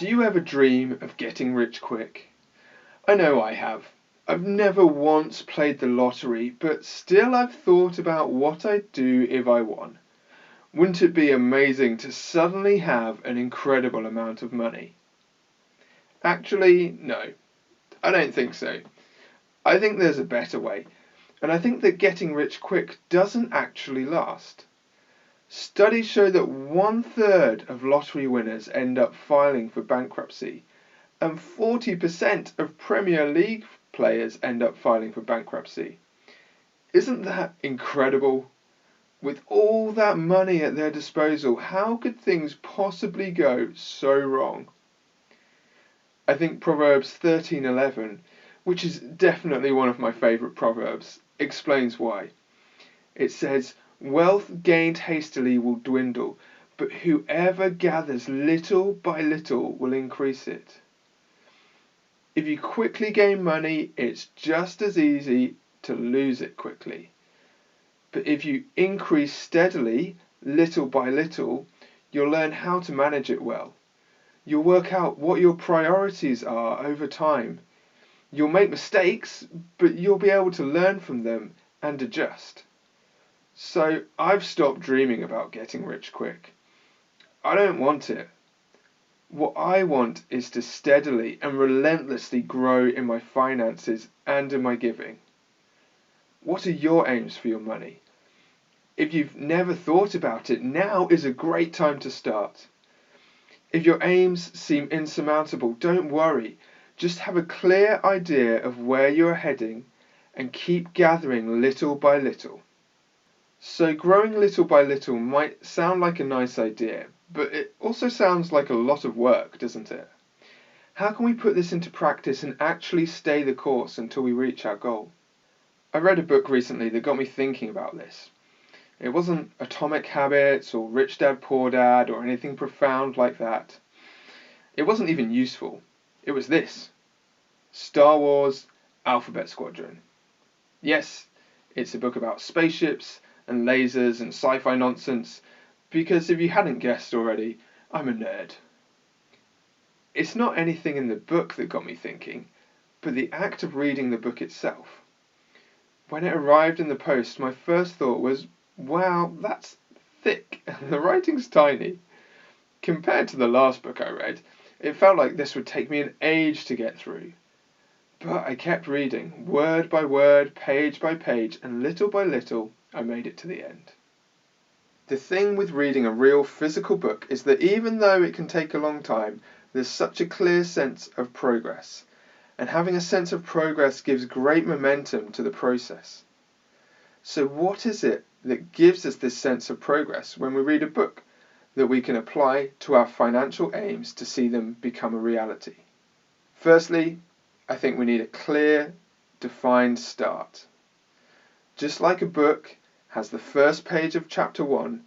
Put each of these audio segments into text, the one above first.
Do you ever dream of getting rich quick? I know I have. I've never once played the lottery, but still I've thought about what I'd do if I won. Wouldn't it be amazing to suddenly have an incredible amount of money? Actually, no, I don't think so. I think there's a better way, and I think that getting rich quick doesn't actually last. Studies show that 1/3 of lottery winners end up filing for bankruptcy, and 40% of Premier League players end up filing for bankruptcy. Isn't that incredible? With all that money at their disposal, how could things possibly go so wrong? I think Proverbs 13:11, which is definitely one of my favourite proverbs, explains why. It says, "Wealth gained hastily will dwindle, but whoever gathers little by little will increase it." If you quickly gain money, it's just as easy to lose it quickly. But if you increase steadily, little by little, you'll learn how to manage it well. You'll work out what your priorities are over time. You'll make mistakes, but you'll be able to learn from them and adjust. So I've stopped dreaming about getting rich quick. I don't want it. What I want is to steadily and relentlessly grow in my finances and in my giving. What are your aims for your money? If you've never thought about it, now is a great time to start. If your aims seem insurmountable, don't worry. Just have a clear idea of where you're heading and keep gathering little by little. So growing little by little might sound like a nice idea, but it also sounds like a lot of work, doesn't it? How can we put this into practice and actually stay the course until we reach our goal? I read a book recently that got me thinking about this. It wasn't Atomic Habits or Rich Dad Poor Dad or anything profound like that. It wasn't even useful. It was this: Star Wars Alphabet Squadron. Yes, it's a book about spaceships and lasers and sci-fi nonsense, because if you hadn't guessed already, I'm a nerd. It's not anything in the book that got me thinking, but the act of reading the book itself. When it arrived in the post, my first thought was, wow, that's thick, and the writing's tiny. Compared to the last book I read, it felt like this would take me an age to get through. But I kept reading, word by word, page by page, and little by little, I made it to the end. The thing with reading a real physical book is that even though it can take a long time, there's such a clear sense of progress. And having a sense of progress gives great momentum to the process. So what is it that gives us this sense of progress when we read a book that we can apply to our financial aims to see them become a reality? Firstly, I think we need a clear, defined start. Just like a book has the first page of chapter 1,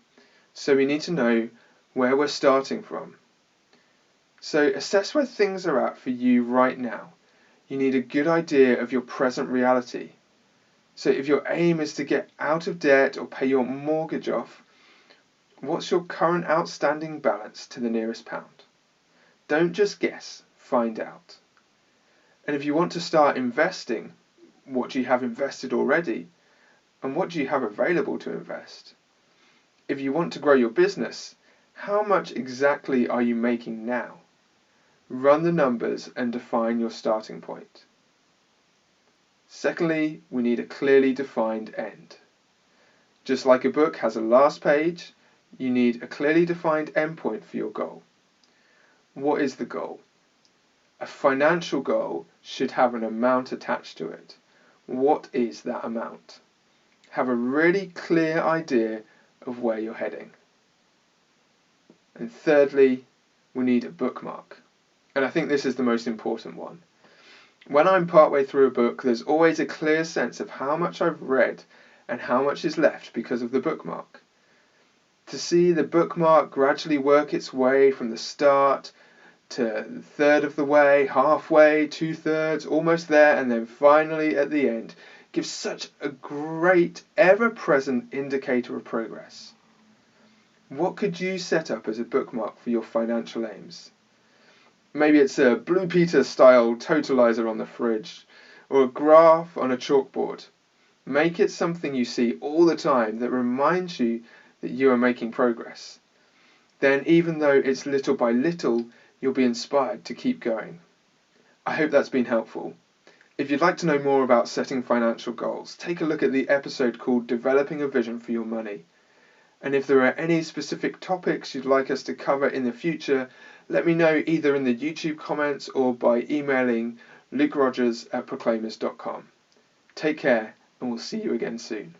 so we need to know where we're starting from. So assess where things are at for you right now. You need a good idea of your present reality. So if your aim is to get out of debt or pay your mortgage off, what's your current outstanding balance to the nearest pound? Don't just guess, find out. And if you want to start investing, what do you have invested already? And what do you have available to invest? If you want to grow your business, how much exactly are you making now? Run the numbers and define your starting point. Secondly, we need a clearly defined end. Just like a book has a last page, you need a clearly defined endpoint for your goal. What is the goal? A financial goal should have an amount attached to it. What is that amount? Have a really clear idea of where you're heading. And thirdly, we need a bookmark. And I think this is the most important one. When I'm partway through a book, there's always a clear sense of how much I've read and how much is left because of the bookmark. To see the bookmark gradually work its way from the start to a third of the way, halfway, 2/3, almost there, and then finally at the end, gives such a great, ever-present indicator of progress. What could you set up as a bookmark for your financial aims? Maybe it's a Blue Peter style totalizer on the fridge, or a graph on a chalkboard. Make it something you see all the time that reminds you that you are making progress. Then, even though it's little by little, you'll be inspired to keep going. I hope that's been helpful. If you'd like to know more about setting financial goals, take a look at the episode called Developing a Vision for Your Money. And if there are any specific topics you'd like us to cover in the future, let me know either in the YouTube comments or by emailing lukerogers@proclaimers.com. Take care, and we'll see you again soon.